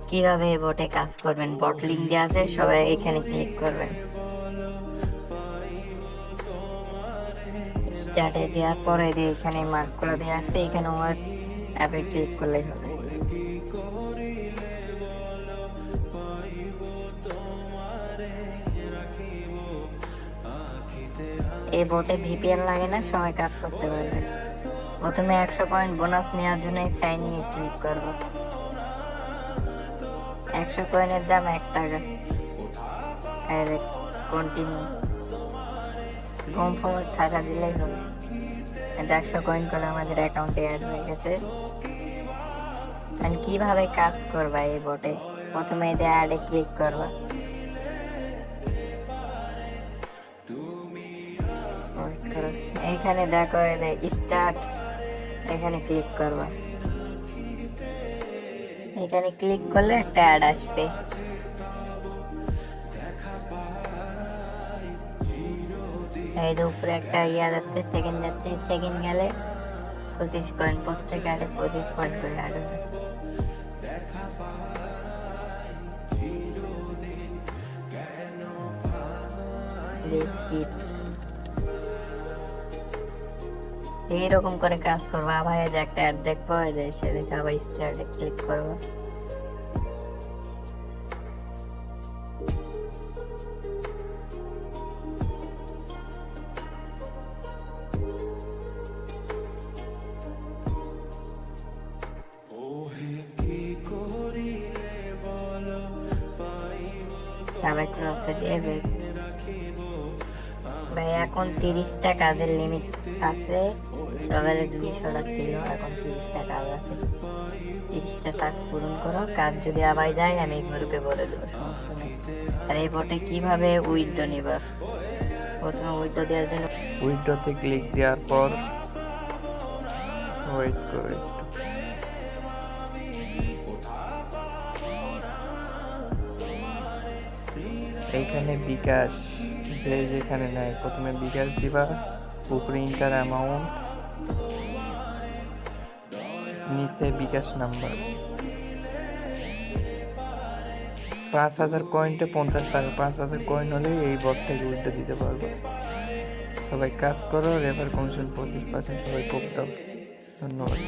কিভাবে এই বটে কাজ করবেন, বট লিঙ্ক দেওয়া আছে, সবাই এখানে ক্লিক করবেন। স্টার্টে দেওয়ার পরে এখানে মার্ক করে দেওয়া আছে, এখানে ওয়াচ অ্যাপে ক্লিক করলেই হবে। এই বটে ভিপিএন লাগে না, সবাই কাজ করতে পারবে। প্রথমে 100 পয়েন্ট বোনাস নেওয়ার জন্য সাইন ইনে ক্লিক করবো। 100 কয়েনের দাম 1 টাকা। কন্টিনিউ হোম ফরওয়ার্ড থাকা দিলেই হবে। 100 কয়েন করে আমাদের অ্যাকাউন্টে অ্যাড হয়ে গেছে। কিভাবে কাজ করবা এই বটে, প্রথমে এতে অ্যাডে ক্লিক করবা। এখানে দেখো স্টার্ট, এখানে ক্লিক করবা। এখানে ক্লিক করলে একটা অ্যাড আসবে। এই যে উপরে একটা ইয়া যাচ্ছে, সেকেন্ড যাচ্ছে, সেকেন্ড গেলে 25 কয়েন, প্রত্যেক অ্যাডে 25 পয়েন্ট করে অ্যাড হবে। এইরকম করে কাজ করবো। আবার এই যে একটা অ্যাড দেখবো, এই যে সে দেখে আবার স্টার্টে ক্লিক করবো। সবাই ক্রসে দিয়ে ভাই এখন 30টা কাজের লিমিট আছে। সকালে 200টা ছিল, এখন 30টা কাজ আছে। 30টা টাস্ক পূরণ করো, কাজ যদি আবার যায় আমি গ্রুপে বলে দেবো, সমস্যা নেই। আর এই বটে কিভাবে উইথড্র নিবা, প্রথমে উইথড্র দেওয়ার জন্য উইথড্রতে ক্লিক দেওয়ার পর ওয়েট করো একটু। এইখানে বিকাশ যে যেখানে নেয়, প্রথমে বিকাশ দিবা, উপরে ইন্টার অ্যামাউন্ট, নিচে বিকাশ নাম্বার। 5000 কয়েনটা 50 টাকা, 5000 কয়েন হলে এই বট থেকে উইথড্র দিতে পারবো। সবাই কাজ করো, রেফার কমিশন 25%, সবাই কোপ দাও। ধন্যবাদ।